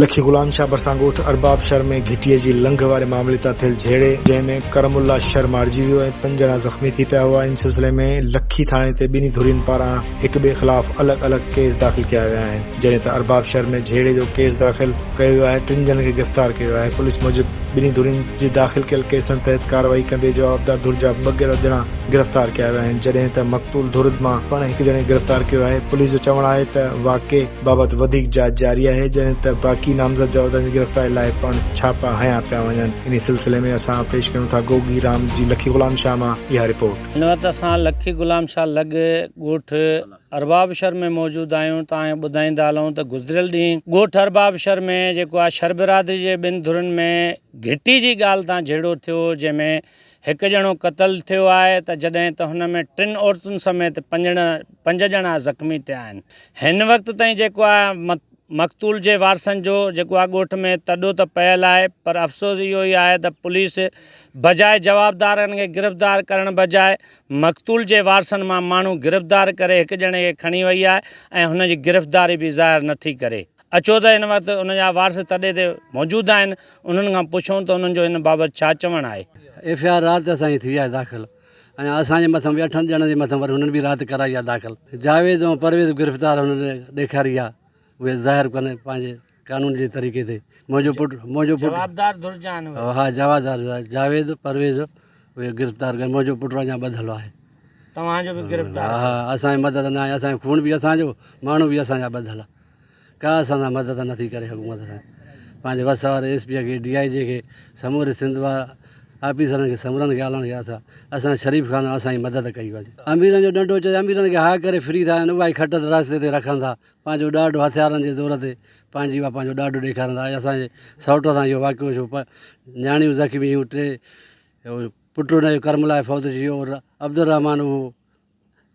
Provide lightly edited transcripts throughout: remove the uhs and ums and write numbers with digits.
लखी गुलाम शाह बरसांगोठ अरबाब शहर में घिटीअ जी लंघ वारे मामले तां थियल झेड़े जंहिंमें करमुल्ला शहर मारिजी वियो ऐं 5 ॼणा ज़ख़्मी थी पिया हुआ। इन सिलसिले में लखी थाणे ते ॿिन्ही धुरियुनि पारां हिक ॿिए ख़िलाफ़ अलॻि अलॻि केस दाख़िल कया विया आहिनि। जॾहिं त अरबाब शहर में झेड़े जो केस दाख़िल कयो वियो आहे। 3 ॼणनि खे गिरफ़्तार कयो आहे। पुलिस मूजिबि ॿिन्ही धुरियुनि जी दाख़िल कयल केसनि तहत कार्रवाई कंदे जवाबदार धुर जा 2 ॼणा गिरफ़्तार कया विया आहिनि, जॾहिं त मक़तूल धुर मां पिण हिक ॼणे गिरफ़्तार कयो आहे। पुलिस जो चवणु आहे त वाक़े बाबति वधीक जांच जारी आहे, जॾहिं त बाक़ी नामज़द जवाबदारनि जी गिरफ़्तारी लाइ पिण छापा हया पिया वञनि। इन सिलसिले में असां पेश कयूं था गोगी राम जी लखी गुलाम शाह मां इहा रिपोर्ट। हिन वक़्तु असां लखी गुलाम शाह लॻ ॻोठ अरबाब शहर में मौजूदु आहियूं। तव्हांखे ॿुधाईंदा हलूं त गुज़िरियल ॾींहुं ॻोठ अरबाब शहर में जेको आहे शहर बिरादरी जे 2 धुरनि में घिटी जी ॻाल्हि तां झेड़ो थियो, जंहिंमें हिकु ॼणो क़तलु थियो आहे त जॾहिं त हुन में 3 औरतुनि समेत 5 ॼणा ज़ख़्मी थिया आहिनि। हिन वक़्त ताईं जेको आहे मक़तूल जे वारसनि जो जेको आहे ॻोठ में तॾो त पयल आहे, पर अफ़सोस इहो ई आहे त पुलिस बजाए जवाबदारनि खे गिरफ़्तार करण बजाए मक़तूल जे वारसनि मां माण्हू गिरफ़्तार करे हिकु ॼणे खे खणी वई आहे ऐं हुनजी गिरफ़्तारी बि ज़ाहिर नथी करे। अचो त हिन वक़्तु हुनजा वारस तॾे ते मौजूदु आहिनि, उन्हनि खां पुछूं त उन्हनि जो हिन बाबति छा चवणु आहे। FIR राति असांजी थी आहे दाख़िल, ऐं असांजे मथां बि 8 ॼणनि जे मथां वरी हुननि बि राति कराई आहे दाख़िल। जावेद ऐं परवेज़ गिरफ़्तार हुननि ॾेखारी आहे, उहे ज़ाहिर कनि पंहिंजे कानून जे तरीक़े ते। मुंहिंजो पुटु जवाबदार धुर जा आहिनि उहे। हा, जवाबदार जावेद परवेज़ उहे गिरफ़्तार कनि। मुंहिंजो पुटु अञा ॿधलु आहे। तव्हांजो बि गिरफ़्तार? हा, असांजी मदद न आहे। असांजो खून बि असांजो, माण्हू बि असांजा ॿधल आहे। का असां सां मदद नथी करे हुकूमत सां। पंहिंजे वस वारे SP खे DIG खे समूरे सिंध ऑफिसरनि खे समूरनि खे आलनि खे असां शरीफ़ ख़ान असांजी मदद कई वञे। अमीरनि जो ॾंडो चए, अमीरनि खे हा करे फ्री था आहिनि, उहा ई खट रास्ते ते रखनि था, पंहिंजो ॾाढो हथियारनि जे ज़ोर ते पंहिंजी उहा पंहिंजो ॾाढो ॾेखारनि था। असांजे सौट सां इहो वाक़ियो थियो, न्याणियूं ज़ख़्मी हुयूं, 3 पुटु हुनजो करमला फौत थी वियो, और अब्दुर रहमान उहो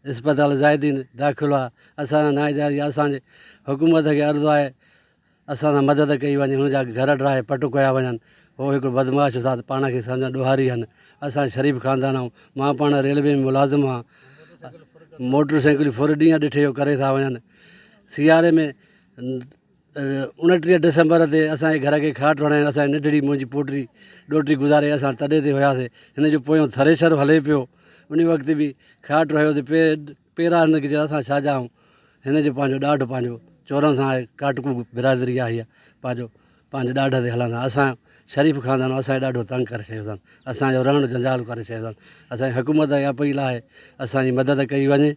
इस्पताल ज़ाहिदीन दाख़िल आहे। असांजा नाइजाइज़ असांजे हुकूमत खे अर्ज़ु आहे असां सां मदद कई वञे, हुनजा घर ठाहे पटु कया वञनि। उहो हिकिड़ो बदमाश था, पाण खे सम्झ ॾोहारी आहिनि। असां शरीफ़ ख़ानदान आहियूं। मां पाण रेलवे में मुलाज़िम आहियां। मोटर साइकिलूं फुर ॾींहं ॾिठे इहो करे था वञनि। सियारे में 29 डिसंबर ते असांजे घर खे खाट हणाइनि। असांजी निढड़ी मुंहिंजी पोटी ॾोटी गुज़ारे, असां तॾे ते हुयासीं। हिन जो पोयों थ्रेशर हले पियो, उन वक़्तु बि खाट रहियो त पेरा हिनखे चयो असां छा जाऊं। हिन जो पंहिंजो ॾाढो पंहिंजो चोरनि सां आहे, काटकू बिरादरी आहे इहा, पंहिंजे ॾाढ ते हलंदा। असां शरीफ़ ख़ानदान, असांखे ॾाढो तंग करे छॾियो अथनि, असांजो रहणु जंजाल करे छॾियो अथनि। असांजी हुकूमत खे अपील आहे असांजी मदद कई वञे,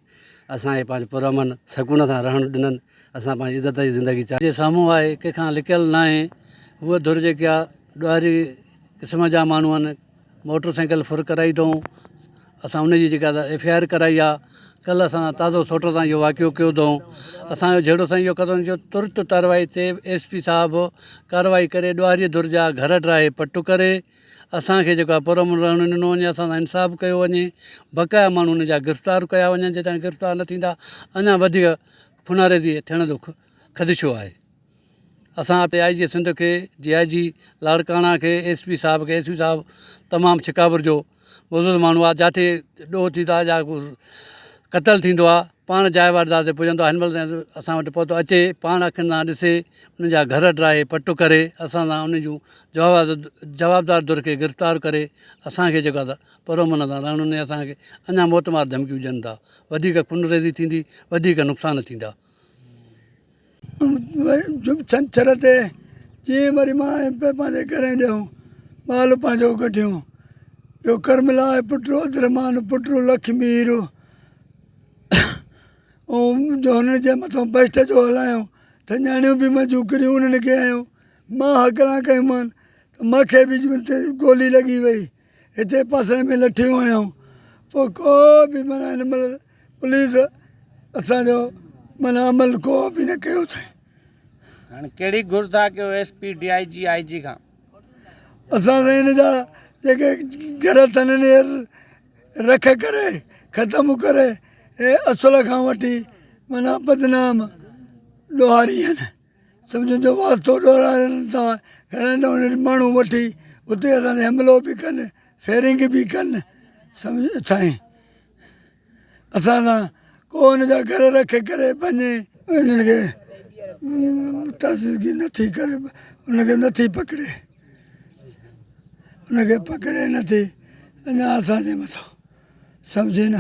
असांखे पंहिंजो पुरअमन सकून सां रहणु ॾिननि, असां पंहिंजी इज़त जी ज़िंदगी जे साम्हूं आहे, कंहिंखां लिकियलु न आहे। उहा धुर जेकी आहे ॾोहारी क़िस्म जा माण्हू आहिनि। मोटर साइकिल फुर कराई अथऊं, असां उनजी जेका FIR कराई आहे। कल्ह असां ताज़ो सौट सां इहो वाक़ियो कयो अथऊं। असांजो जहिड़ो सां इहो क़दम जो तुरत कार्रवाई ते SP साहिबु कार्रवाई करे ॾोहारी धुर जा घर ठाहे पटु करे असांखे जेको आहे पुरअमन रहणु ॾिनो वञे, असां सां इंसाफ़ कयो वञे। बक़ाया माण्हू हुन जा गिरफ़्तार कया वञनि, जेसिताईं गिरफ़्तार न थींदा अञा वधीक खुनारेज़ी थियण जो ख़दशो आहे। असां IG सिंध खे, DIG लाड़काणा खे, SP साहिब खे, SP साहिबु तमामु शिकावर जो बुज़ुर्ग माण्हू आहे, जिते ॾोह थींदा या क़तलु थींदो आहे पाण जाइ वारदात ते पुॼंदो आहे। हिन महिल असां वटि पहुतो अचे, पाण अखियुनि सां ॾिसे, उनजा घर ठाहे पटु करे असां सां उन जूं जवाबदार धुर खे गिरफ़्तार करे असांखे जेको आहे पुरअमन सां रहणु ॾिने। असांखे अञा मोतमार धमकियूं ॾियनि था, वधीक खुनरेज़ी थींदी, वधीक नुक़सान थींदा। छंछर ते जीअं वरी मां पंहिंजे घर ॾियूं माल पंहिंजो कढियूं। इहो करमला आहे पुटु, अब्दुर पुटु लखमीर, ऐं जो हुननि जे मथां बेस्ट जो हलायूं त न्याणियूं बि मंजूं करियूं, उन्हनि खे आयूं। मां हकला कयूंमानि त मूंखे बि गोली लॻी वई, हिते पासे में लठियूं हयूं। पोइ को बि माना हिन महिल पुलिस असांजो माना अमल को बि न कयो अथई। हाणे कहिड़ी घुर था कयो SP DIG IG खां? असां सां हिन जा जेके घर अथनि रख करे ख़तमु करे, असुल खां वठी माना बदनाम ॾोहारी आहिनि। सम्झो वास्तो ॾोहारनि था, घणनि माण्हू वठी उते असांखे हमिलो बि कनि, फेरिंग बि कनि। सम्झ साईं, असां सां को हुन जा घर रखे करे पंहिंजे हिननि खे तस्दीकी नथी करे उनखे नथी पकड़े उनखे पकड़े नथी अञा असांजे मथां सम्झे न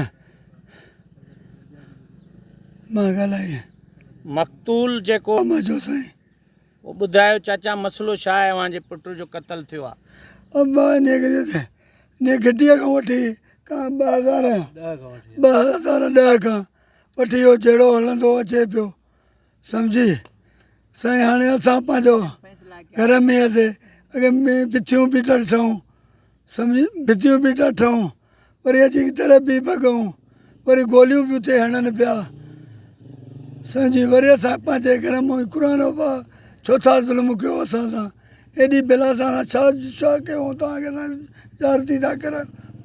मां ॻाल्हाई मक़तूल जेको मज़ो साईं उहो ॿुधायो चाचा मसइलो छा आहे अव्हांजे पुट जो क़तल थियो आहे अब ने घटिया खां वठी का 2010 खां वठी इहो जहिड़ो हलंदो अचे पियो सम्झी साईं हाणे असां पंहिंजो घर में असे अॻे में भितियूं बि था ठहूं सम्झी भितियूं बि था ठहूं वरी अची तरह बि भॻूं वरी गोलियूं बि उते हणनि पिया सम्झी वरी असां पंहिंजे घर मां क़ुर छो था ज़ुल्म कयो असां सां एॾी बिला सां छा कयूं तव्हांखे असां जारती था कर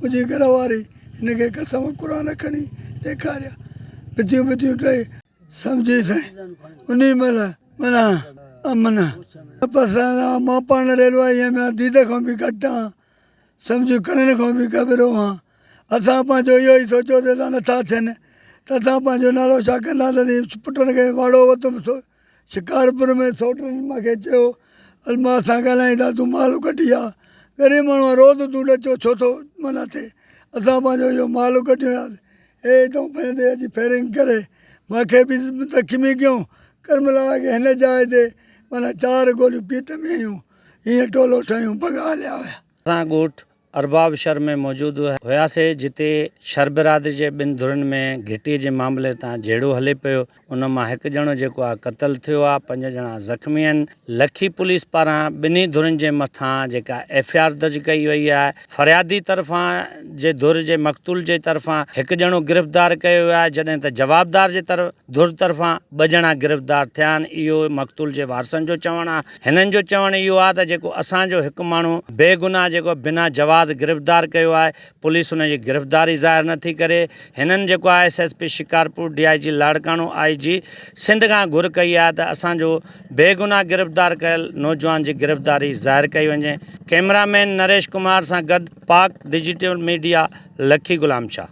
मुंहिंजी घर वारी हिनखे कसम क़ुर खणी ॾेखारिया भितियूं ठही सम्झी साईं उन महिल माना अमन पसंदि मां पाण रेलवाईअ में दीद खां बि घटि आहियां सम्झी करण खां बि क़बिरो आहियां असां पंहिंजो इहो ई सोचियो त असां नथा थियनि त असां पंहिंजो नालो छा कंदासीं पुटनि खे वाड़ो वरितुमि शिकारपुर में सोटनि मूंखे चयो हल मां सां ॻाल्हाईंदा तूं माल कढी आहे ग़रीब माण्हू आहे रोज़ तूं ॾचो छो थो माना थिए असां पंहिंजो इहो माल कढियोसीं हे हितां पंहिंजे अची फेरिंग करे मूंखे बि ज़ख़्मी कयूं करमला खे हिन जाइ ते माना 4 गोलियूं पीठ में आहियूं हीअं टोलो ठहियूं भॻा हलिया हुया असां ॻोठ अरबाब शहर में मौजूदु हुयासीं जिते शर बिरादरी जे 2 धुरनि में घिटीअ जे मामले तां जहिड़ो हले पियो उन मां हिकु ॼणो जेको आहे क़तल थियो आहे 5 ॼणा ज़ख़्मी आहिनि लखी पुलिस पारां 2 धुरनि जे मथां जेका FIR दर्ज कई वई आहे फ़रियादी तरफ़ां जे धुर जे मक़तूल जे तरफ़ां हिकु ॼणो गिरफ़्तार कयो वियो आहे जॾहिं त जवाबदार जे धुर तरफ़ां 2 ॼणा गिरफ़्तार थिया आहिनि इहो मक़तूल जे वारसनि जो चवणु आहे हिननि जो चवणु इहो आहे त जेको असांजो हिकु माण्हू बेगुनाह जेको बिना जवाब गिरफ़्तार कयो आहे पुलिस हुनजी गिरफ़्तारी ज़ाहिर नथी करे हिननि जेको आहे SSP Shikarpur DIG Larkana IG Sindh खां घुर कई आहे त असांजो बेगुनाह गिरफ़्तार कयल नौजवान जी गिरफ़्तारी ज़ाहिर कई वञे कैमरामैन नरेश कुमार सां गॾु पाक डिजिटल मीडिया लखी गुलाम शाह।